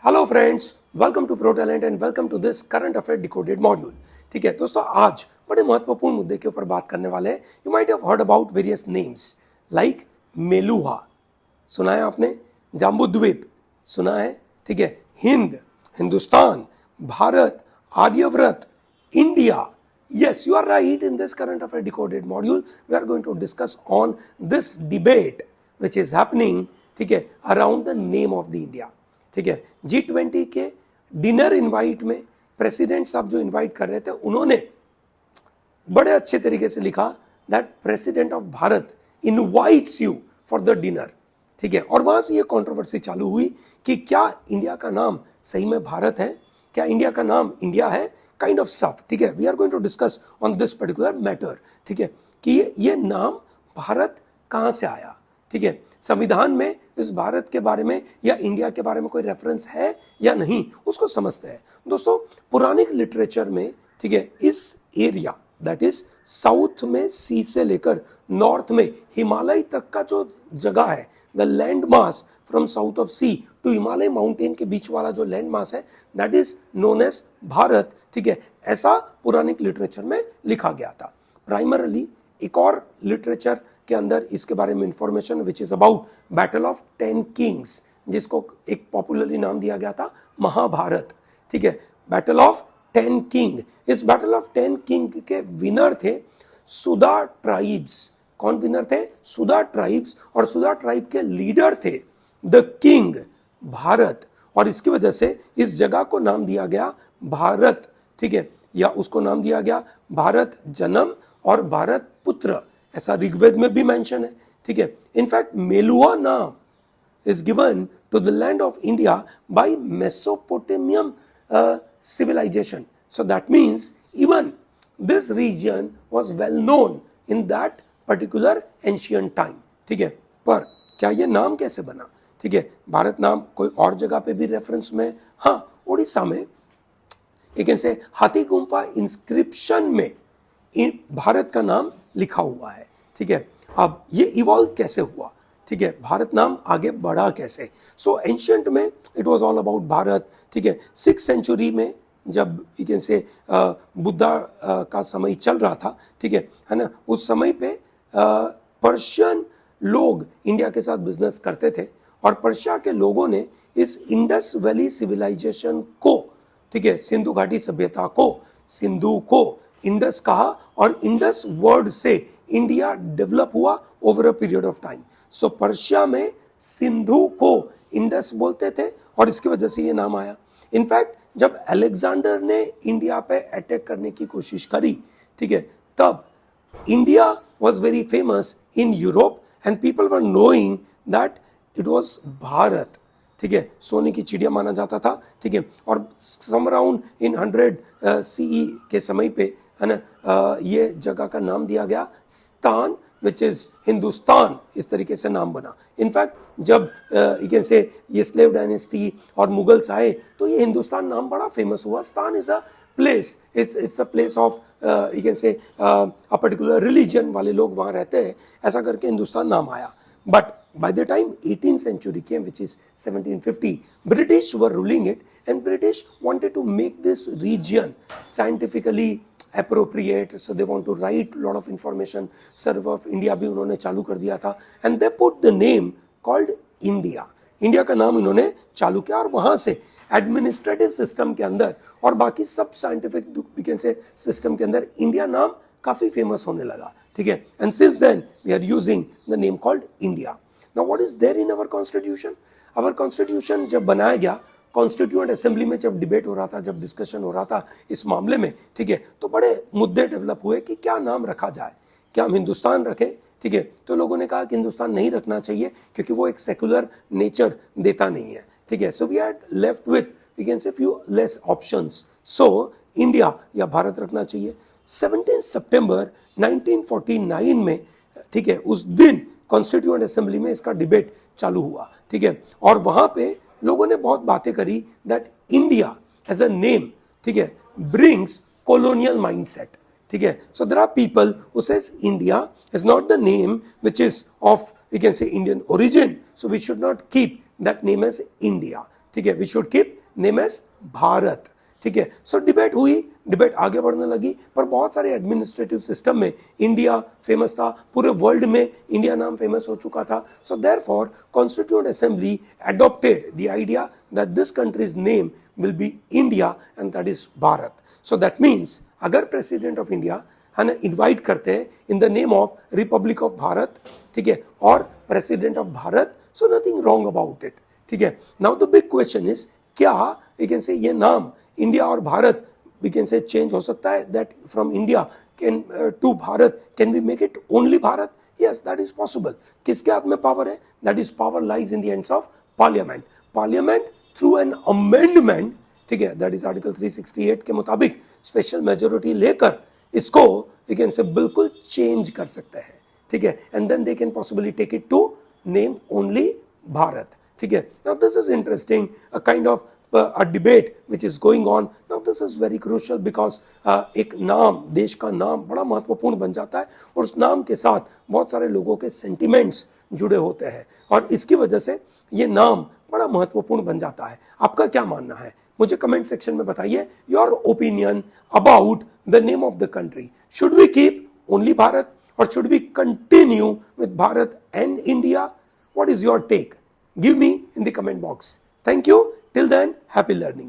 Hello friends, welcome to Pro Talent and welcome to this current affair decoded module. ठीक है दोस्तों, आज बड़े महत्वपूर्ण मुद्दे के ऊपर बात करने वाले हैं। You might have heard about various names like Meluha, सुना है आपने? जाम्बुद्वीप सुना है? ठीक है, Hind, Hindustan, Bharat, Aryavrat, India. Yes, you are right. In this current affair decoded module, we are going to discuss on this debate which is happening, ठीक है, around the name of the India. ठीक है, G20 के डिनर इनवाइट में president साहब जो invite कर रहे थे, उन्होंने बड़े अच्छे तरीके से लिखा that president of Bharat invites you for the dinner. ठीक है, और वहां से ये कंट्रोवर्सी चालू हुई कि क्या इंडिया का नाम सही में भारत है, क्या इंडिया का नाम इंडिया है, काइंड ऑफ स्टफ. ठीक है, we are going to discuss on this particular matter. ठीक है, कि ये नाम भारत कहां से आया. ठीक है, संविधान में इस भारत के बारे में या इंडिया के बारे में कोई रेफरेंस है या नहीं, उसको समझते हैं. दोस्तों, पुरानिक लिटरेचर में, ठीक है, इस एरिया दैट इज साउथ में सी से लेकर नॉर्थ में हिमालय तक का जो जगह है, the land mass from south of sea to Himalaya mountain के बीच वाला जो लैंड मास है, that is known as Bharat. ठीक है, ऐसा पुरानिक लिटरेचर में लिखा गया था. प्राइमरली एक और लिटरेचर के अंदर इसके बारे में information which is about battle of 10 Kings, जिसको एक पॉपुलरली नाम दिया गया था महाभारत. ठीक है, बैटल ऑफ 10 किंग. इस बैटल ऑफ 10 किंग के विनर थे सुदा ट्राइब्स. कौन विनर थे? सुदा ट्राइब्स. और सुदा ट्राइब के लीडर थे द किंग भारत. और इसकी वजह से इस जगह को नाम दिया गया भारत. ठीक है, या उसको नाम दिया गया भारत जन्म और भारत पुत्र, ऐसा ऋग्वेद में भी मेंशन है. ठीक है, इनफैक्ट मेलुआ नाम is given to the land of India by Mesopotamian civilization. So that means even this region was well known in that particular ancient time. ठीक है, पर क्या ये नाम कैसे बना? ठीक है, भारत नाम कोई और जगह पे भी रेफरेंस में, हाँ, उड़ीसा में यू कैन से हाथी गुम्फा इंस्क्रिप्शन में भारत का नाम लिखा हुआ है. ठीक है, अब ये इवॉल्व कैसे हुआ? ठीक है, भारत नाम आगे बढ़ा कैसे? सो एंशियंट में it was all about Bharat. ठीक है, 6th सेंचुरी में जब यू कैन से बुद्धा का समय चल रहा था, ठीक है ना, उस समय पे पर्शियन लोग इंडिया के साथ बिजनेस करते थे और पर्शिया के लोगों ने इस इंडस वैली सिविलाइजेशन को, ठीक है, सिंधु घाटी सभ्यता को, सिंधु को इंडस कहा और इंडस वर्ड से इंडिया डेवलप हुआ over a period of time. So Persia में सिंधु को इंडस बोलते थे और इसकी वजह से ये नाम आया. इनफैक्ट जब अलेक्जेंडर ने इंडिया पे अटैक करने की कोशिश करी, ठीक है, तब India was very famous in Europe and people were knowing that it was Bharat. ठीक है, सोने की चिड़िया माना जाता था. ठीक है, और सम अराउंड इन 100 CE के समय पे, है ना, ये जगह का नाम दिया गया स्थान विच इज हिंदुस्तान. इस तरीके से नाम बना. इनफैक्ट जब यू कैन से ये स्लेव डायनेस्टी और मुगल्स आए तो ये हिंदुस्तान नाम बड़ा फेमस हुआ. स्थान is a place, it's a place of you can say a particular religion वाले लोग वहाँ रहते हैं, ऐसा करके हिंदुस्तान नाम आया. But by the time 18th century came, which is 1750, British were ruling it and British wanted to make this region scientifically appropriate, so they want to write lot of information. Survey of India भी उन्होंने चालू कर दिया था and they put the name called India. India का नाम इन्होंने चालू किया और वहां से एडमिनिस्ट्रेटिव सिस्टम के अंदर और बाकी सब साइंटिफिक से सिस्टम के अंदर इंडिया नाम काफी फेमस होने लगा. ठीक है, and since then we are using the name called India. Now what is there in our constitution? Our constitution जब बनाया गया, कॉन्स्टिट्यूएंट असेंबली में जब डिबेट हो रहा था, जब डिस्कशन हो रहा था इस मामले में, ठीक है, तो बड़े मुद्दे डेवलप हुए कि क्या नाम रखा जाए. क्या हम हिंदुस्तान रखें? ठीक है, तो लोगों ने कहा कि हिंदुस्तान नहीं रखना चाहिए क्योंकि वो एक सेकुलर नेचर देता नहीं है. ठीक है, so we had left with we can say few less options. So India या भारत रखना चाहिए. 17 सितंबर 1949 में, ठीक है, उस दिन कॉन्स्टिट्यूएंट असेंबली में इसका डिबेट चालू हुआ. ठीक है, और वहां पे लोगों ने बहुत बातें करी that India as a name, ठीक है, ब्रिंग्स colonial mindset. ठीक है, so there are people who says India is not the name which is of, you can say, Indian origin, so we should not keep that name as India. ठीक है, we should keep name as Bharat, ठीक है। सो debate हुई, debate आगे बढ़ने लगी, पर बहुत सारे एडमिनिस्ट्रेटिव सिस्टम में इंडिया फेमस था, पूरे वर्ल्ड में इंडिया नाम फेमस हो चुका था। So therefore constituent assembly adopted the idea that this countries name will be India and that is Bharat. So that means अगर प्रेसिडेंट ऑफ इंडिया है ना इन्वाइट करते हैं in the name of Republic of Bharat, ठीक है, और president of Bharat, so nothing wrong about it, ठीक है। Now the big question is, क्या वी कैन से ये नाम इंडिया और भारत वी कैन से चेंज हो सकता है, that from India can to Bharat can we make it only Bharat? Yes, that is possible. किसके हाथ में पावर है? That is power lies in the hands of parliament. Parliament through an amendment, ठीक है, दैट इज आर्टिकल 368 के मुताबिक special majority लेकर इसको वी कैन से बिल्कुल चेंज कर सकते हैं, ठीक है, and then they can possibly take it to name only Bharat, ठीक है। Now this is interesting, a kind of a debate which is going on now. This is very crucial because एक नाम, देश का नाम बड़ा महत्वपूर्ण बन जाता है और उस नाम के साथ बहुत सारे लोगों के सेंटिमेंट्स जुड़े होते हैं और इसकी वजह से ये नाम बड़ा महत्वपूर्ण बन जाता है। आपका क्या मानना है? मुझे कमेंट सेक्शन में बताइए your opinion about the name of the country. Should we keep only Bharat or should we continue with Bharat and India? What is your take? Give me in the comment box. Thank you. Till then, happy learning.